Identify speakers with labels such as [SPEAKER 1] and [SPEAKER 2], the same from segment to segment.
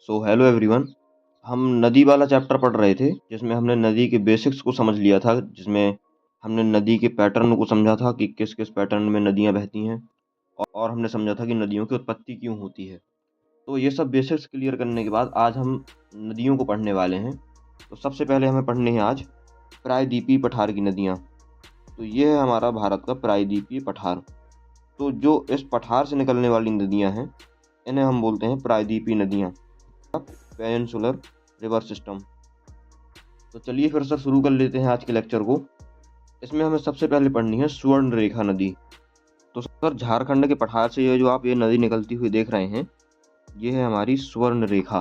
[SPEAKER 1] So hello everyone. हम नदी वाला चैप्टर पढ़ रहे थे जिसमें हमने नदी के बेसिक्स को समझ लिया था, जिसमें हमने नदी के पैटर्न को समझा था कि किस किस पैटर्न में नदियाँ बहती हैं, और हमने समझा था कि नदियों की उत्पत्ति क्यों होती है। तो ये सब बेसिक्स क्लियर करने के बाद आज हम नदियों को पढ़ने वाले हैं। तो सबसे पहले हमें पढ़नी है आज प्रायद्वीपीय पठार की नदियाँ। तो ये है हमारा भारत का प्रायद्वीपीय पठार। तो जो इस पठार से निकलने वाली नदियाँ हैं इन्हें हम बोलते हैं प्रायद्वीपीय नदियाँ, पेनिनसुलर रिवर सिस्टम। तो चलिए फिर सर शुरू कर लेते हैं आज के लेक्चर को। इसमें हमें सबसे पहले पढ़नी है स्वर्ण रेखा नदी। तो सर झारखंड के पठार से ये जो आप ये नदी निकलती हुई देख रहे हैं, ये है हमारी स्वर्ण रेखा।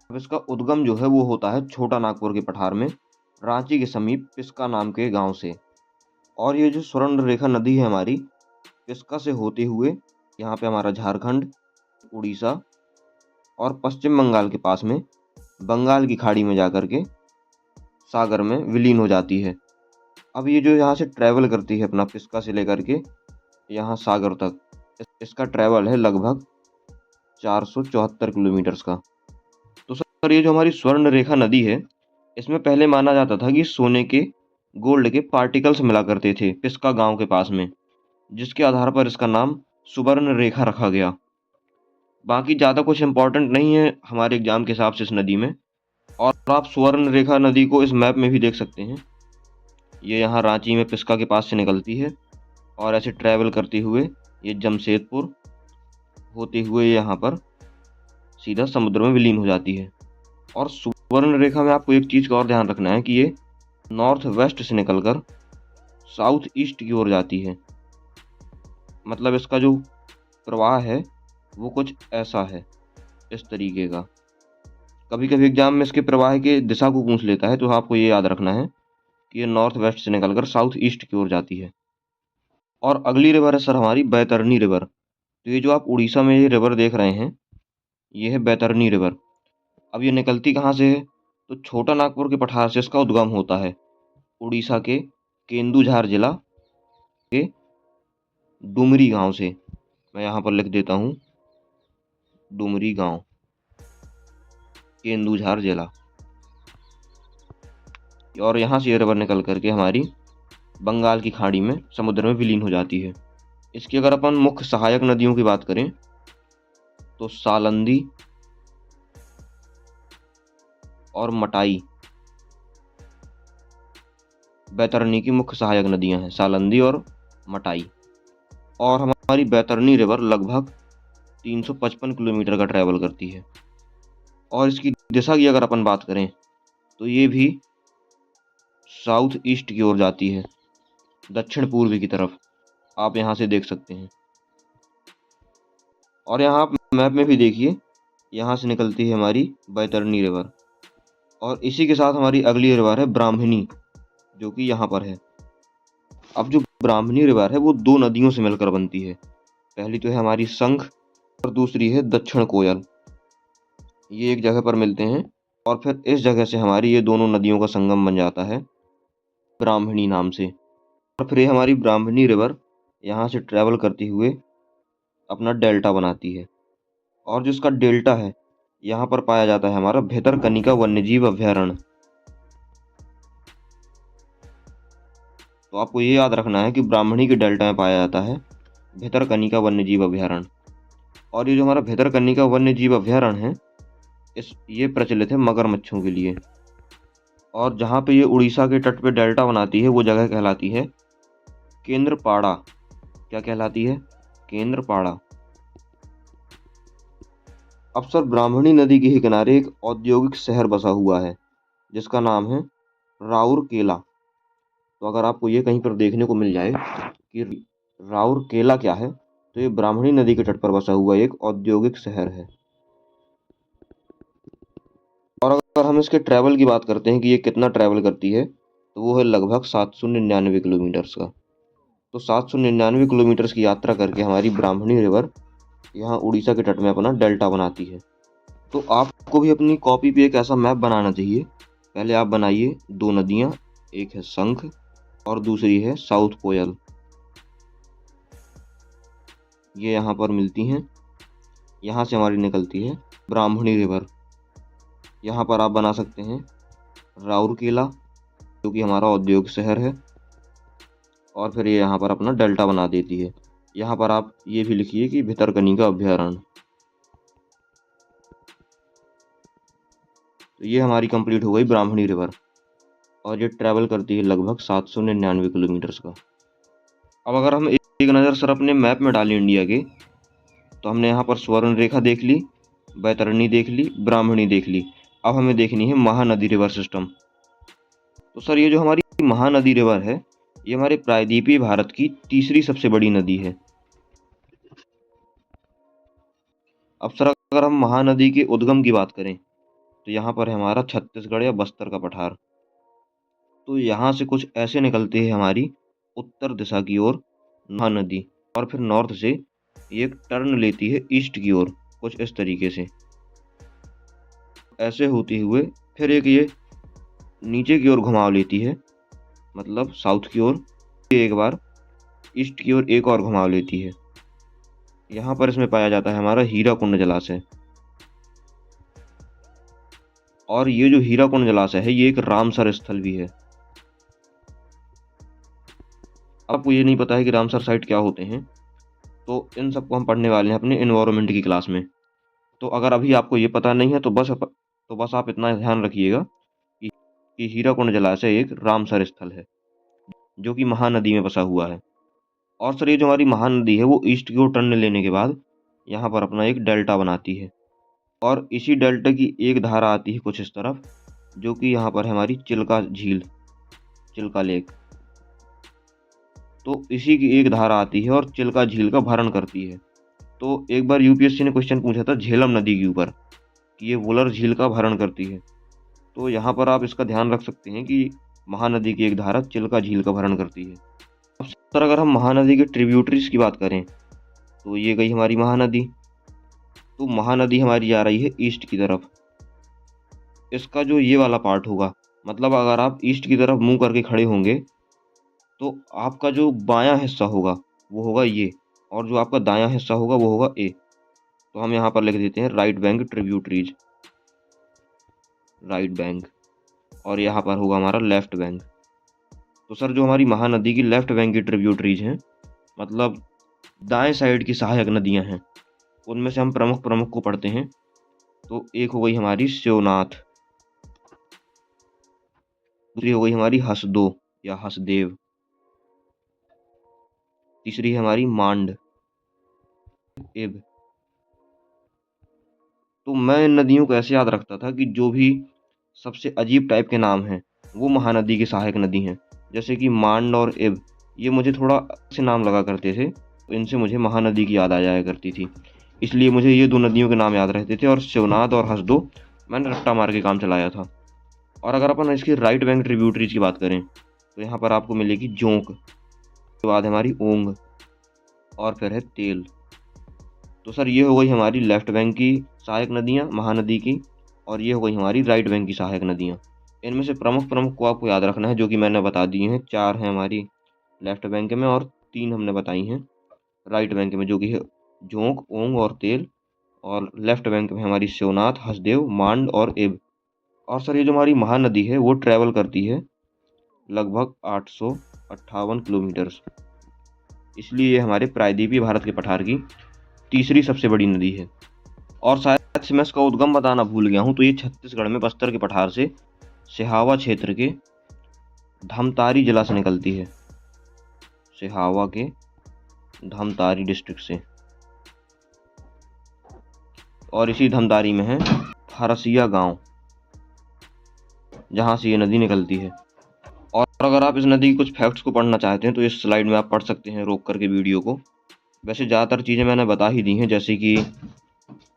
[SPEAKER 1] अब इसका उद्गम जो है वो होता है छोटा नागपुर के पठार में, रांची के समीप पिस्का नाम के गांव से। और ये जो स्वर्ण रेखा नदी है हमारी, पिस्का से होते हुए यहाँ पे हमारा झारखंड, उड़ीसा और पश्चिम बंगाल के पास में बंगाल की खाड़ी में जाकर के सागर में विलीन हो जाती है। अब ये जो यहाँ से ट्रैवल करती है अपना पिस्का से लेकर के यहाँ सागर तक, इसका ट्रैवल है लगभग 474 किलोमीटर्स का। तो सर ये जो हमारी स्वर्ण रेखा नदी है, इसमें पहले माना जाता था कि सोने के गोल्ड के पार्टिकल्स मिला करते थे पिस्का गांव के पास में, जिसके आधार पर इसका नाम सुवर्ण रेखा रखा गया। बाकी ज़्यादा कुछ इम्पोर्टेंट नहीं है हमारे एग्जाम के हिसाब से इस नदी में। और आप स्वर्ण रेखा नदी को इस मैप में भी देख सकते हैं। ये यहाँ रांची में पिस्का के पास से निकलती है और ऐसे ट्रैवल करते हुए ये जमशेदपुर होते हुए यहाँ पर सीधा समुद्र में विलीन हो जाती है। और सुवर्ण रेखा में आपको एक चीज़ का और ध्यान रखना है कि ये नॉर्थ वेस्ट से निकलकर साउथ ईस्ट की ओर जाती है। मतलब इसका जो प्रवाह है वो कुछ ऐसा है, इस तरीके का। कभी कभी एग्जाम में इसके प्रवाह के दिशा को पूछ लेता है, तो आपको ये याद रखना है कि ये नॉर्थ वेस्ट से निकलकर साउथ ईस्ट की ओर जाती है। और अगली रिवर है सर हमारी बैतरनी रिवर। तो ये जो आप उड़ीसा में ये रिवर देख रहे हैं, ये है बैतरनी रिवर। अब ये निकलती कहाँ से है? तो छोटा नागपुर के पठार से इसका उद्गम होता है, उड़ीसा के केंदुझार जिला के डुमरी गांव से। मैं यहाँ पर लिख देता हूँ, डुमरी गांव, केंदुझार जिला। और यहाँ से ये रिवर निकल करके हमारी बंगाल की खाड़ी में समुद्र में विलीन हो जाती है। इसकी अगर अपन मुख्य सहायक नदियों की बात करें तो सालंदी और मटाई बैतरनी की मुख्य सहायक नदियां हैं, सालंदी और मटाई। और हमारी बैतरनी रिवर लगभग 355 किलोमीटर का ट्रैवल करती है। और इसकी दिशा की अगर अपन बात करें तो ये भी साउथ ईस्ट की ओर जाती है, दक्षिण पूर्व की तरफ। आप यहाँ से देख सकते हैं। और यहाँ आप मैप में भी देखिए, यहाँ से निकलती है हमारी बैतरनी रिवर। और इसी के साथ हमारी अगली रिवर है ब्राह्मणी, जो कि यहाँ पर है। अब जो ब्राह्मणी रिवर है वो दो नदियों से मिलकर बनती है। पहली तो है हमारी संख और दूसरी है दक्षिण कोयल। ये एक जगह पर मिलते हैं और फिर इस जगह से हमारी ये दोनों नदियों का संगम बन जाता है ब्राह्मणी नाम से। और फिर ये हमारी ब्राह्मणी रिवर यहाँ से ट्रैवल करती हुए अपना डेल्टा बनाती है। और जिसका डेल्टा है यहाँ पर पाया जाता है हमारा भितरकनिका वन्यजीव अभयारण्य। तो आपको ये याद रखना है कि ब्राह्मणी के डेल्टा में पाया जाता है भितरकनिका वन्यजीव अभयारण्य। और ये जो हमारा भितरकनिका वन्यजीव अभयारण्य है, ये प्रचलित है मगरमच्छों के लिए। और जहाँ पे ये उड़ीसा के तट पे डेल्टा बनाती है वो जगह कहलाती है केंद्रपाड़ा। क्या कहलाती है? केंद्रपाड़ा। अब सर ब्राह्मणी नदी के ही किनारे एक औद्योगिक शहर बसा हुआ है जिसका नाम है राउरकेला। तो अगर आपको ये कहीं पर देखने को मिल जाए कि राउरकेला क्या है, तो ये ब्राह्मणी नदी के तट पर बसा हुआ एक औद्योगिक शहर है। और अगर हम इसके ट्रैवल की बात करते हैं कि ये कितना ट्रैवल करती है, तो वो है लगभग 799 किलोमीटर्स का। तो 799 किलोमीटर्स की यात्रा करके हमारी ब्राह्मणी रिवर यहाँ उड़ीसा के तट में अपना डेल्टा बनाती है। तो आपको भी अपनी कॉपी पे एक ऐसा मैप बनाना चाहिए। पहले आप बनाइए दो नदियाँ, एक है संख और दूसरी है साउथ कोयल। ये यहाँ पर मिलती हैं, यहाँ से हमारी निकलती है ब्राह्मणी रिवर। यहाँ पर आप बना सकते हैं राउरकेला, जो कि हमारा औद्योगिक शहर है, और फिर ये यहाँ पर अपना डेल्टा बना देती है। यहाँ पर आप ये भी लिखिए कि भितरकनिका अभ्यारण्य। तो ये हमारी कंप्लीट हो गई ब्राह्मणी रिवर, और ये ट्रैवल करती है लगभग 799 किलोमीटर्स का। अब अगर हम एक नज़र सर अपने मैप में डालें इंडिया के, तो हमने यहाँ पर स्वर्ण रेखा देख ली, बैतरणी देख ली, ब्राह्मणी देख ली। अब हमें देखनी है महानदी रिवर सिस्टम। तो सर ये जो हमारी महानदी रिवर है, ये हमारे प्रायद्वीपीय भारत की तीसरी सबसे बड़ी नदी है। अब सर अगर हम महानदी के उद्गम की बात करें, तो यहाँ पर है हमारा छत्तीसगढ़ या बस्तर का पठार। तो यहाँ से कुछ ऐसे निकलते हैं हमारी उत्तर दिशा की ओर महानदी, और फिर नॉर्थ से ये एक टर्न लेती है ईस्ट की ओर, कुछ इस तरीके से ऐसे होते हुए फिर एक ये नीचे की ओर घुमाव लेती है, मतलब साउथ की ओर, एक बार ईस्ट की ओर एक और घुमाव लेती है। यहाँ पर इसमें पाया जाता है हमारा हीराकुंड जलाशय। और ये जो हीराकुंड जलाशय है, ये एक रामसर स्थल भी है। आपको ये नहीं पता है कि रामसर साइट क्या होते हैं, तो इन सबको हम पढ़ने वाले हैं अपने एनवायरनमेंट की क्लास में। तो अगर अभी आपको ये पता नहीं है तो बस आप इतना ध्यान रखिएगा कि हीराकुंड जलाशय एक रामसर स्थल है, जो कि महानदी में बसा हुआ है। और सर ये जो हमारी महानदी है, वो ईस्ट की ओर टर्न लेने के बाद यहाँ पर अपना एक डेल्टा बनाती है, और इसी डेल्टा की एक धारा आती है कुछ इस तरफ, जो कि यहाँ पर है हमारी चिल्का झील, चिल्का लेक। तो इसी की एक धारा आती है और चिल्का झील का भरण करती है। तो एक बार यूपीएससी ने क्वेश्चन पूछा था झेलम नदी के ऊपर कि ये वुलर झील का भरण करती है। तो यहाँ पर आप इसका ध्यान रख सकते हैं कि महानदी की एक धारा चिल्का झील का भरण करती है। अब सर अगर हम महानदी के ट्रिब्यूटरीज की बात करें, तो ये गई हमारी महानदी। तो महानदी हमारी जा रही है ईस्ट की तरफ। इसका जो ये वाला पार्ट होगा, मतलब अगर आप ईस्ट की तरफ मुंह करके खड़े होंगे, तो आपका जो बायां हिस्सा होगा वो होगा ये, और जो आपका दायां हिस्सा होगा वो होगा ए। तो हम यहाँ पर लिख देते हैं right bank tributaries, right bank, और यहाँ पर होगा हमारा लेफ्ट बैंक। तो सर जो हमारी महानदी की लेफ्ट बैंक की ट्रिब्यूटरीज हैं, मतलब दाएं साइड की सहायक नदियां हैं, उनमें से हम प्रमुख को पढ़ते हैं। तो एक हो गई हमारी शिवनाथ, दूसरी हो गई हमारी हसदो या हसदेव, तीसरी है हमारी मांड, इब। तो मैं इन नदियों को ऐसे याद रखता था कि जो भी सबसे अजीब टाइप के नाम हैं वो महानदी की सहायक नदी हैं। जैसे कि मांड और इब, ये मुझे थोड़ा से नाम लगा करते थे, तो इनसे मुझे महानदी की याद आ जाया करती थी, इसलिए मुझे ये दो नदियों के नाम याद रहते थे। और शिवनाथ और हसदो मैंने रट्टा मार के काम चलाया था। और अगर अपन इसकी राइट बैंक ट्रिब्यूटरीज की बात करें, तो यहाँ पर आपको मिलेगी जोंक, उसके बाद हमारी ओंग, और फिर है तेल। तो सर ये हो गई हमारी लेफ्ट बैंक की सहायक नदियाँ महानदी की, और ये हो गई हमारी राइट बैंक की सहायक नदियाँ। इनमें से प्रमुख को आपको याद रखना है, जो कि मैंने बता दिए हैं। 4 हैं हमारी लेफ्ट बैंक में और 3 हमने बताई हैं राइट बैंक में, जो कि है जोंक, ओंग और तेल। और लेफ्ट बैंक में हमारी शिवनाथ, हसदेव, मांड और इब। और सर ये जो हमारी महानदी है वो ट्रैवल करती है लगभग 858 किलोमीटर्स, इसलिए ये हमारे प्रायद्वीपीय भारत के पठार की तीसरी सबसे बड़ी नदी है। और शायद से मैं इसका उद्गम बताना भूल गया हूँ, तो ये छत्तीसगढ़ में बस्तर के पठार से सिहावा क्षेत्र के धमतारी जिला से निकलती है, सिहावा के धमतारी डिस्ट्रिक्ट से, और इसी धमतारी में है फरसिया गांव, जहां से ये नदी निकलती है। और अगर आप इस नदी की कुछ फैक्ट्स को पढ़ना चाहते हैं, तो इस स्लाइड में आप पढ़ सकते हैं रोक करके वीडियो को। वैसे ज़्यादातर चीज़ें मैंने बता ही दी हैं, जैसे कि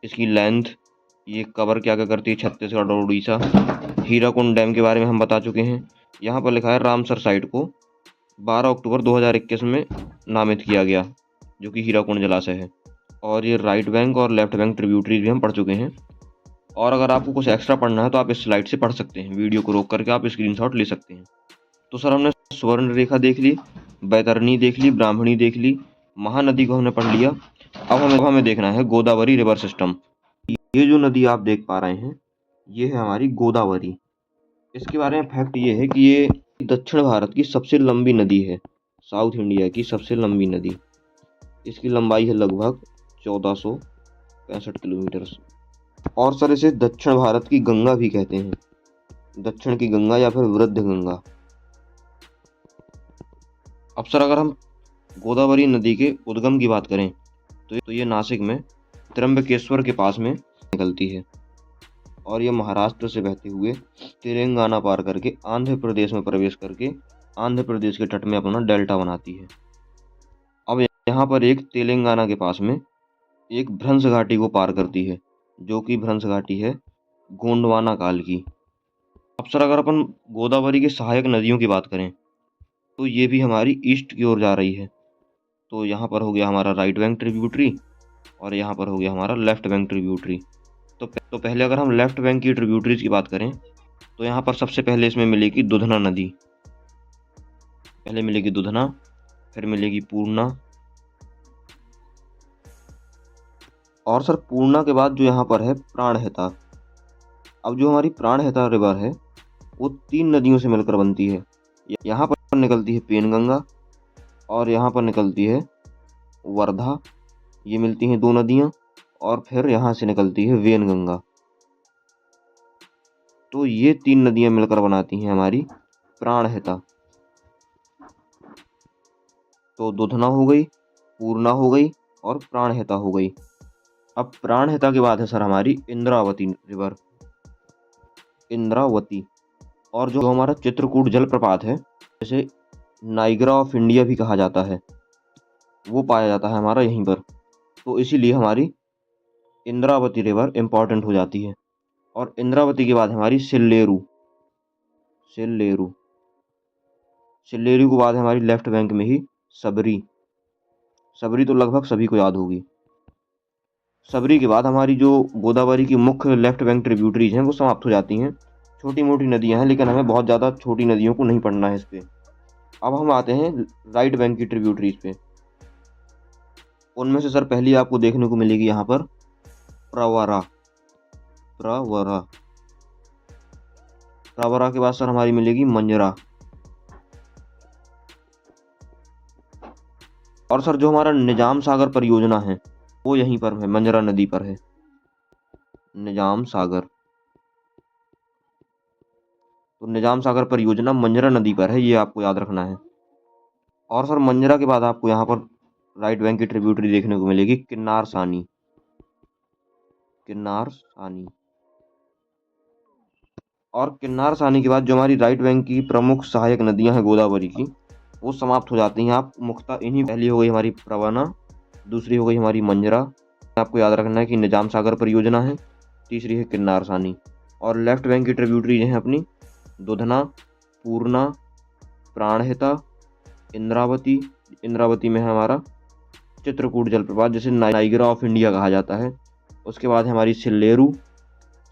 [SPEAKER 1] इसकी लेंथ, ये कवर क्या क्या करती है छत्तीसगढ़ और उड़ीसा। हीराकुंड डैम के बारे में हम बता चुके हैं। यहाँ पर लिखा है रामसर साइट को 12 अक्टूबर 2021 में नामित किया गया, जो कि हीराकुंड जलाशय है। और ये राइट बैंक और लेफ्ट बैंक ट्रिब्यूटरीज भी हम पढ़ चुके हैं। और अगर आपको कुछ एक्स्ट्रा पढ़ना है तो आप इस स्लाइड से पढ़ सकते हैं, वीडियो को रोक करके आप स्क्रीनशॉट ले सकते हैं। तो सर हमने स्वर्ण रेखा देख ली, बैतरणी देख ली, ब्राह्मणी देख ली, महानदी को हमने पढ़ लिया। अब हमें देखना है गोदावरी रिवर सिस्टम। ये जो नदी आप देख पा रहे हैं, ये है हमारी गोदावरी। इसके बारे में फैक्ट ये है कि ये दक्षिण भारत की सबसे लंबी नदी है, साउथ इंडिया की सबसे लंबी नदी। इसकी लंबाई है लगभग 1465 किलोमीटर। और सर इसे दक्षिण भारत की गंगा भी कहते हैं, दक्षिण की गंगा या फिर वृद्ध गंगा। अब सर अगर हम गोदावरी नदी के उद्गम की बात करें तो ये नासिक में त्र्यंबकेश्वर के पास में निकलती है और ये महाराष्ट्र से बहते हुए तेलंगाना पार करके आंध्र प्रदेश में प्रवेश करके आंध्र प्रदेश के तट में अपना डेल्टा बनाती है। अब यहाँ पर एक तेलंगाना के पास में एक भ्रंश घाटी को पार करती है, जो कि भ्रंश घाटी है गोंडवाना काल की। अब सर अगर अपन गोदावरी की सहायक नदियों की बात करें तो ये भी हमारी ईस्ट की ओर जा रही है। तो यहाँ पर हो गया हमारा राइट बैंक ट्रिब्यूटरी और यहाँ पर हो गया हमारा लेफ्ट बैंक ट्रिब्यूटरी। तो पहले अगर हम लेफ्ट बैंक की ट्रिब्यूटरीज की बात करें तो यहाँ पर सबसे पहले इसमें मिलेगी दुधना नदी। पहले मिलेगी दुधना, फिर मिलेगी पूर्णा, और सर पूर्णा के बाद जो यहाँ पर है प्राणहिता। अब जो हमारी प्राणहिता रिवर है वो 3 नदियों से मिलकर बनती है। यहाँ पर निकलती है पेनगंगा और यहाँ पर निकलती है वर्धा, ये मिलती हैं 2 नदियाँ, और फिर यहाँ से निकलती है वेनगंगा। तो ये 3 नदियाँ मिलकर बनाती हैं हमारी प्राणहिता। तो दुधना हो गई, पूर्णा हो गई और प्राणहिता हो गई। अब प्राणहिता के बाद है सर हमारी इंद्रावती रिवर, इंद्रावती। और जो हमारा चित्रकूट जलप्रपात है, जैसे नाइग्रा ऑफ इंडिया भी कहा जाता है, वो पाया जाता है हमारा यहीं पर। तो इसीलिए हमारी इंद्रावती रिवर इम्पॉर्टेंट हो जाती है। और इंद्रावती के बाद हमारी सिल्लेरू, सिल्लेरू, सिल्लेरू के बाद हमारी लेफ्ट बैंक में ही सबरी। सबरी तो लगभग सभी को याद होगी। सबरी के बाद हमारी जो गोदावरी की मुख्य लेफ्ट बैंक ट्रिब्यूटरीज हैं वो समाप्त हो जाती हैं। छोटी मोटी नदियां हैं, लेकिन हमें बहुत ज़्यादा छोटी नदियों को नहीं पढ़ना है इस पे। अब हम आते हैं राइट बैंक की ट्रिब्यूटरीज पे। उनमें से सर पहली आपको देखने को मिलेगी यहाँ पर प्रवरा, प्रवरा। प्रवरा के बाद सर हमारी मिलेगी मंजरा। और सर जो हमारा निजाम सागर परियोजना है वो यहीं पर है, मंजरा नदी पर है, निजाम सागर। तो निजाम सागर परियोजना मंजरा नदी पर है, ये आपको याद रखना है। और सर मंजरा के बाद आपको यहाँ पर राइट बैंक की ट्रिब्यूटरी देखने को मिलेगी किन्नार सानी, किन्नार सानी। और किन्नार सानी के बाद जो हमारी राइट बैंक की प्रमुख सहायक नदियां हैं गोदावरी की, वो समाप्त हो जाती हैं। आप मुख्यतः इन्हीं, पहली हो गई हमारी प्रवना, दूसरी हो गई हमारी मंजरा, आपको याद रखना है कि निजाम सागर परियोजना है, तीसरी है किन्नार सानी। और लेफ्ट बैंक की ट्रिब्यूटरी हैं अपनी दुधना, पूर्णा, प्राणहिता, इंद्रावती। इंद्रावती में है हमारा चित्रकूट जलप्रपात, जिसे नाइग्रा ऑफ इंडिया कहा जाता है। उसके बाद है हमारी सिल्लेरू,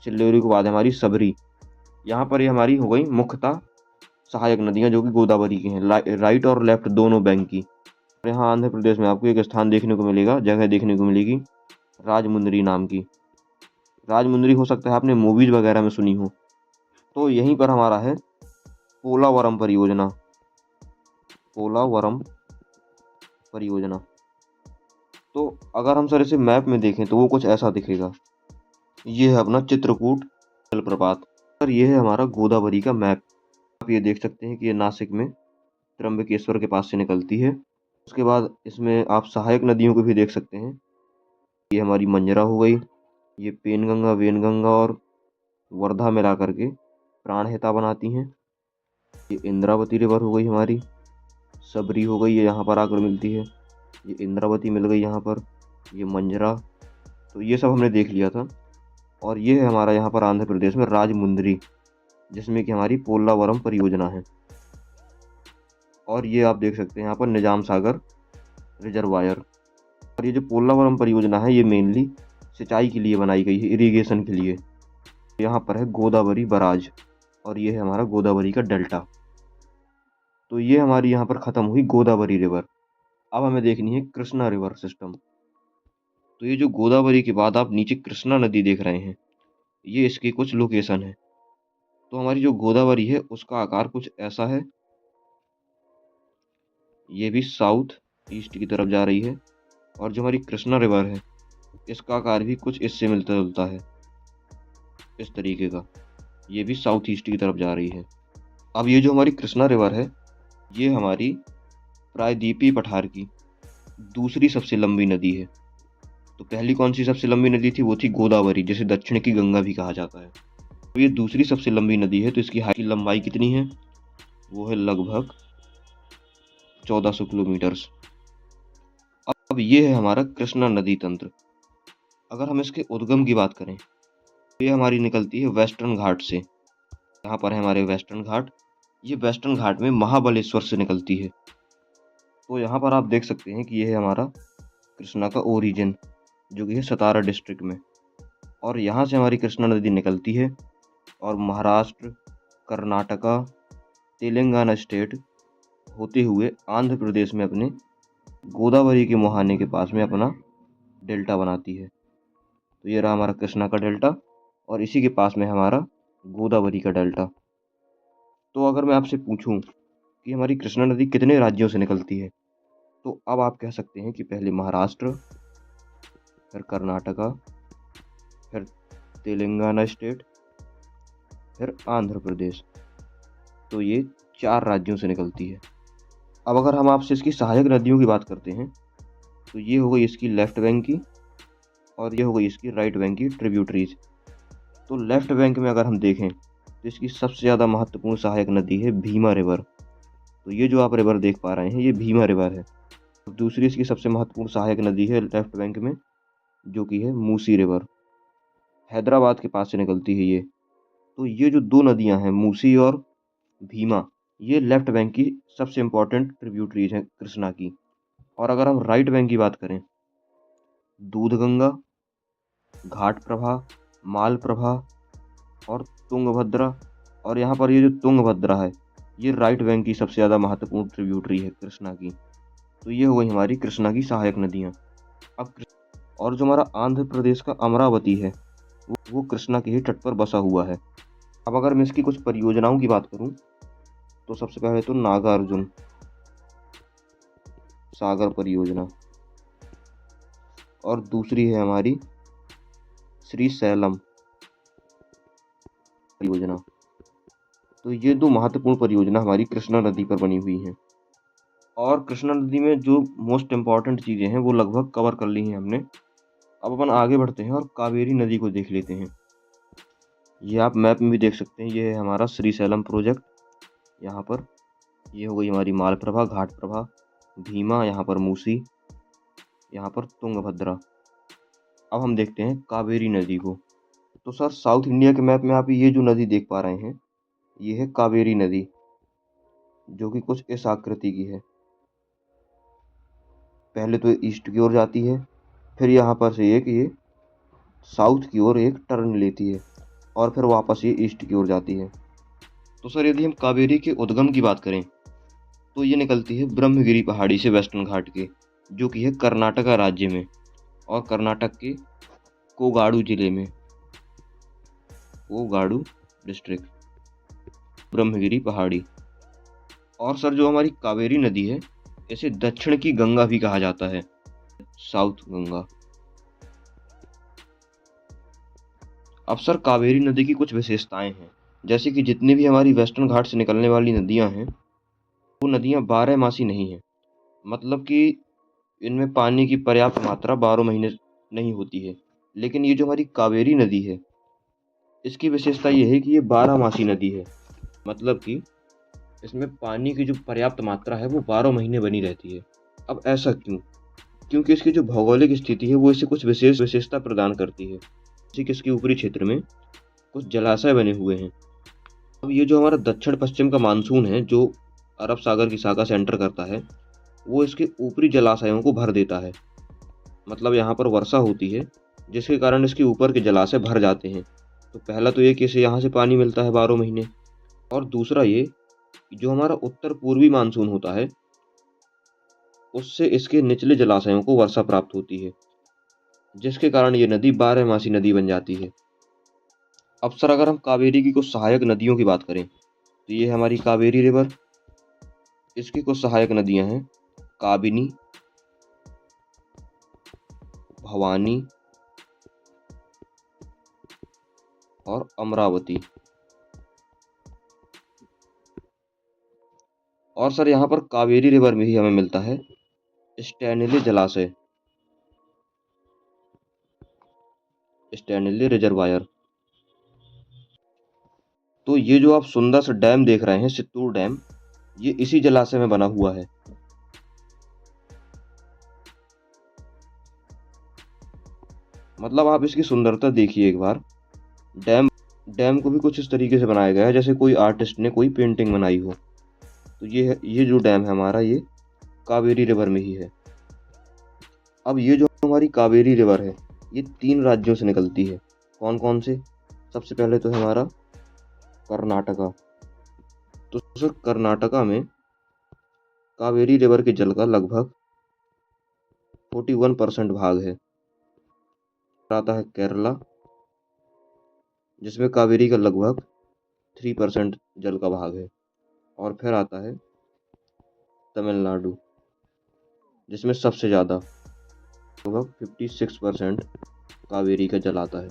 [SPEAKER 1] सिल्लेरू के बाद है हमारी सबरी। यहाँ पर ये हमारी हो गई मुख्यतः सहायक नदियाँ जो कि गोदावरी की हैं, राइट और लेफ्ट दोनों बैंक की। यहाँ आंध्र प्रदेश में आपको एक स्थान देखने को मिलेगा, जगह देखने को मिलेगी राजमुंदरी नाम की। राजमुंदरी हो सकता है आपने मूवीज वगैरह में सुनी हो। तो यहीं पर हमारा है पोलावरम परियोजना, पोलावरम परियोजना। तो अगर हम सर इसे मैप में देखें तो वो कुछ ऐसा दिखेगा। ये है अपना चित्रकूट जलप्रपात। सर ये है हमारा गोदावरी का मैप। आप ये देख सकते हैं कि ये नासिक में त्र्यंबकेश्वर के पास से निकलती है। उसके बाद इसमें आप सहायक नदियों को भी देख सकते हैं। ये हमारी मंजरा हो गई, ये पेनगंगा, वेनगंगा और वर्धा मिला करके प्राणहिता बनाती हैं। ये इंद्रावती रिवर हो गई हमारी, सबरी हो गई, ये यहाँ पर आकर मिलती है। ये इंद्रावती मिल गई यहाँ पर, ये मंजरा। तो ये सब हमने देख लिया था। और ये है हमारा यहाँ पर आंध्र प्रदेश में राजमुंदरी, जिसमें कि हमारी पोलावरम परियोजना है। और ये आप देख सकते हैं यहाँ पर निजाम सागर रिजर्वायर। और ये जो पोलावरम परियोजना है ये मेनली सिंचाई के लिए बनाई गई है, इरिगेशन के लिए। यहाँ पर है गोदावरी बराज और ये है हमारा गोदावरी का डेल्टा। तो ये हमारी यहाँ पर ख़त्म हुई गोदावरी रिवर। अब हमें देखनी है कृष्णा रिवर सिस्टम। तो ये जो गोदावरी के बाद आप नीचे कृष्णा नदी देख रहे हैं, ये इसकी कुछ लोकेशन है। तो हमारी जो गोदावरी है उसका आकार कुछ ऐसा है, ये भी साउथ ईस्ट की तरफ जा रही है। और जो हमारी कृष्णा रिवर है इसका आकार भी कुछ इससे मिलता जुलता है, इस तरीके का, ये भी साउथ ईस्ट की तरफ जा रही है। अब ये जो हमारी कृष्णा रिवर है ये हमारी प्रायद्वीपीय पठार की दूसरी सबसे लंबी नदी है। तो पहली कौन सी सबसे लंबी नदी थी, वो थी गोदावरी, जिसे दक्षिण की गंगा भी कहा जाता है। तो ये दूसरी सबसे लंबी नदी है, तो इसकी हाइट की लंबाई कितनी है, वो है लगभग 1400 किलोमीटर्स। अब ये है हमारा कृष्णा नदी तंत्र। अगर हम इसके उद्गम की बात करें तो ये हमारी निकलती है वेस्टर्न घाट से। यहाँ पर है हमारे वेस्टर्न घाट, ये वेस्टर्न घाट में महाबलेश्वर से निकलती है। तो यहाँ पर आप देख सकते हैं कि ये है हमारा कृष्णा का ओरिजिन, जो कि है सतारा डिस्ट्रिक्ट में। और यहाँ से हमारी कृष्णा नदी निकलती है और महाराष्ट्र, कर्नाटका, तेलंगाना स्टेट होते हुए आंध्र प्रदेश में अपने गोदावरी के मुहाने के पास में अपना डेल्टा बनाती है। तो ये रहा हमारा कृष्णा का डेल्टा और इसी के पास में हमारा गोदावरी का डेल्टा। तो अगर मैं आपसे पूछूं कि हमारी कृष्णा नदी कितने राज्यों से निकलती है, तो अब आप कह सकते हैं कि पहले महाराष्ट्र, फिर कर्नाटका, फिर तेलंगाना स्टेट, फिर आंध्र प्रदेश। तो ये 4 राज्यों से निकलती है। अब अगर हम आपसे इसकी सहायक नदियों की बात करते हैं तो ये हो गई इसकी लेफ्ट बैंक की और ये हो गई इसकी राइट बैंक की ट्रिब्यूटरीज। तो लेफ्ट बैंक में अगर हम देखें तो इसकी सबसे ज़्यादा महत्वपूर्ण सहायक नदी है भीमा रिवर। तो ये जो आप रिवर देख पा रहे हैं ये भीमा रिवर है। दूसरी इसकी सबसे महत्वपूर्ण सहायक नदी है लेफ्ट बैंक में, जो कि है मूसी रिवर, हैदराबाद के पास से निकलती है ये। तो ये जो 2 नदियां हैं मूसी और भीमा, ये लेफ्ट बैंक की सबसे इम्पोर्टेंट ट्रिब्यूटरीज हैं कृष्णा की। और अगर हम राइट बैंक की बात करें, दूधगंगा, घाट प्रभा, माल प्रभा और तुंगभद्रा। और यहाँ पर ये जो तुंगभद्रा है ये राइट बैंक की सबसे ज़्यादा महत्वपूर्ण ट्रिब्यूटरी है कृष्णा की। तो ये हो गई हमारी कृष्णा की सहायक नदियाँ। अब और जो हमारा आंध्र प्रदेश का अमरावती है वो कृष्णा के ही तट पर बसा हुआ है। अब अगर मैं इसकी कुछ परियोजनाओं की बात करूं तो सबसे पहले तो नागार्जुन सागर परियोजना और दूसरी है हमारी श्री सैलम परियोजना। तो ये 2 महत्वपूर्ण परियोजना हमारी कृष्णा नदी पर बनी हुई हैं। और कृष्णा नदी में जो मोस्ट इम्पॉर्टेंट चीज़ें हैं वो लगभग कवर कर ली हैं हमने। अब अपन आगे बढ़ते हैं और कावेरी नदी को देख लेते हैं। ये आप मैप में भी देख सकते हैं, ये है हमारा श्री सैलम प्रोजेक्ट। यहाँ पर ये हो गई हमारी मालप्रभा, घाट प्रभा, भीमा, यहाँ पर मूसी, यहाँ पर तुंगभद्रा। अब हम देखते हैं कावेरी नदी को। तो सर साउथ इंडिया के मैप में आप ये जो नदी देख पा रहे हैं ये है कावेरी नदी, जो कि कुछ इस आकृति की है। पहले तो ईस्ट की ओर जाती है, फिर यहाँ पर से एक ये साउथ की ओर एक टर्न लेती है और फिर वापस ये ईस्ट की ओर जाती है। तो सर यदि हम कावेरी के उद्गम की बात करें तो ये निकलती है ब्रह्मगिरी पहाड़ी से वेस्टर्न घाट के, जो कि है कर्नाटका राज्य में और कर्नाटक के कोगाड़ू जिले में, कोगाड़ू डिस्ट्रिक्ट, ब्रह्मगिरी पहाड़ी। और सर जो हमारी कावेरी नदी है इसे दक्षिण की गंगा भी कहा जाता है, साउथ गंगा। अब सर कावेरी नदी की कुछ विशेषताएं हैं, जैसे कि जितनी भी हमारी वेस्टर्न घाट से निकलने वाली नदियां हैं वो नदियां 12 मासी नहीं हैं। मतलब कि इनमें पानी की पर्याप्त मात्रा 12 महीने नहीं होती है। लेकिन ये जो हमारी कावेरी नदी है इसकी विशेषता ये है कि ये 12 मासी नदी है। मतलब कि इसमें पानी की जो पर्याप्त मात्रा है वो 12 महीने बनी रहती है। अब ऐसा क्यों? क्योंकि इसकी जो भौगोलिक स्थिति है वो इसे कुछ विशेष विशेषता प्रदान करती है, जैसे कि इसके ऊपरी क्षेत्र में कुछ जलाशय बने हुए हैं। अब ये जो हमारा दक्षिण पश्चिम का मानसून है जो अरब सागर की शाखा से एंटर करता है वो इसके ऊपरी जलाशयों को भर देता है। मतलब यहाँ पर वर्षा होती है जिसके कारण इसके ऊपर के जलाशय भर जाते हैं। तो पहला तो ये कि इसे यहाँ से पानी मिलता है 12 महीने, और दूसरा ये जो हमारा उत्तर पूर्वी मानसून होता है उससे इसके निचले जलाशयों को वर्षा प्राप्त होती है, जिसके कारण ये नदी 12 मासी नदी बन जाती है। अब सर अगर हम कावेरी की कुछ सहायक नदियों की बात करें तो ये है हमारी कावेरी रिवर। इसकी कुछ सहायक नदियां हैं काबिनी, भवानी और अमरावती। और सर यहाँ पर कावेरी रिवर में ही हमें मिलता है स्टैनली जलाशय, स्टैनली रिजर्वायर। तो ये जो आप सुंदर सा डैम देख रहे हैं चित्तूर डैम, ये इसी जलाशय में बना हुआ है। मतलब आप इसकी सुंदरता देखिए एक बार। डैम डैम को भी कुछ इस तरीके से बनाया गया है जैसे कोई आर्टिस्ट ने कोई पेंटिंग बनाई हो। तो ये जो डैम है हमारा, ये कावेरी रिवर में ही है। अब ये जो हमारी कावेरी रिवर है ये 3 राज्यों से निकलती है। कौन कौन से? सबसे पहले तो है हमारा कर्नाटका। तो सर कर्नाटका में कावेरी रिवर के जल का लगभग 41% भाग है। आता है केरला, जिसमें कावेरी का लगभग 3% जल का भाग है। और फिर आता है तमिलनाडु, जिसमें सबसे ज़्यादा लगभग 56% कावेरी का जल आता है।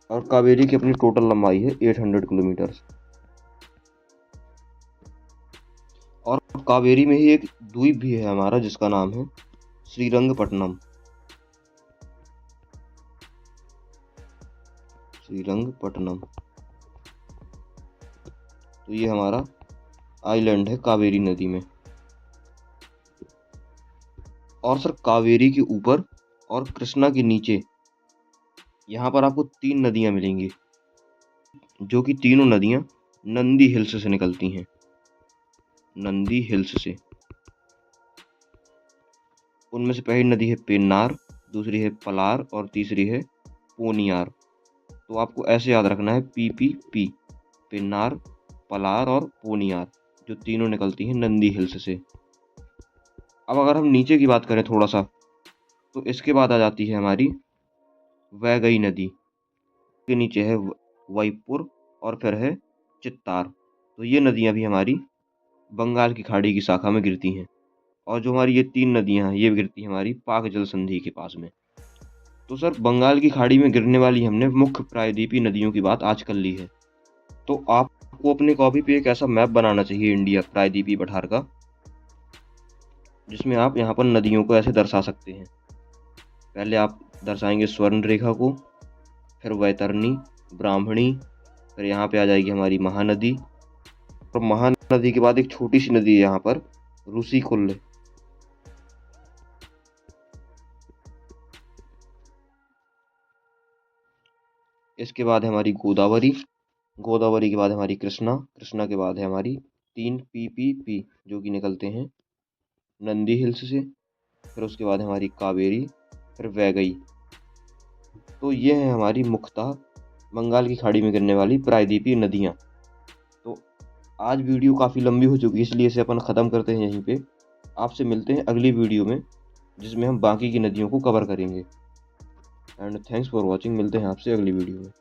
[SPEAKER 1] और कावेरी की अपनी टोटल लंबाई है 800 किलोमीटर। और कावेरी में ही एक द्वीप भी है हमारा जिसका नाम है श्रीरंगपट्टनम। श्रीरंगपट्टनम, तो ये हमारा आइलैंड है कावेरी नदी में। और सर कावेरी के ऊपर और कृष्णा के नीचे यहाँ पर आपको 3 नदियाँ मिलेंगी, जो कि तीनों नदियाँ नंदी हिल्स से निकलती हैं। नंदी हिल्स से। उनमें से पहली नदी है पेन्नार, दूसरी है पलार और तीसरी है पोनियार। तो आपको ऐसे याद रखना है PPP, पेन्नार, पलार और पोनियार, जो तीनों निकलती हैं नंदी हिल्स से। अब अगर हम नीचे की बात करें थोड़ा सा, तो इसके बाद आ जाती है हमारी वैगई नदी। के नीचे है वैपुर और फिर है चित्तार। तो ये नदियाँ भी हमारी बंगाल की खाड़ी की शाखा में गिरती हैं। और जो हमारी ये 3 नदियाँ हैं ये गिरती हैं हमारी पाक जल संधि के पास में। तो सर बंगाल की खाड़ी में गिरने वाली हमने मुख्य प्रायद्वीपीय नदियों की बात आज कर ली है। तो आपको अपनी कॉपी पे एक ऐसा मैप बनाना चाहिए इंडिया प्रायद्वीपीय पठार का, जिसमें आप यहाँ पर नदियों को ऐसे दर्शा सकते हैं। पहले आप दर्शाएंगे स्वर्ण रेखा को, फिर वैतरणी, ब्राह्मणी, फिर यहाँ पे आ जाएगी हमारी महानदी। और महानदी के बाद एक छोटी सी नदी है यहाँ पर, रूसी कुल्ल। इसके बाद है हमारी गोदावरी, गोदावरी के बाद हमारी कृष्णा, कृष्णा के बाद है हमारी 3 PPP जो कि निकलते हैं नंदी हिल्स से। फिर उसके बाद हमारी कावेरी, फिर वैगई। तो ये है हमारी मुख्यतः बंगाल की खाड़ी में गिरने वाली प्रायद्वीपीय नदियाँ। तो आज वीडियो काफ़ी लंबी हो चुकी है, इसलिए इसे अपन ख़त्म करते हैं यहीं पे। आपसे मिलते हैं अगली वीडियो में, जिसमें हम बाकी की नदियों को कवर करेंगे। And thanks for watching. मिलते हैं आपसे अगली वीडियो में।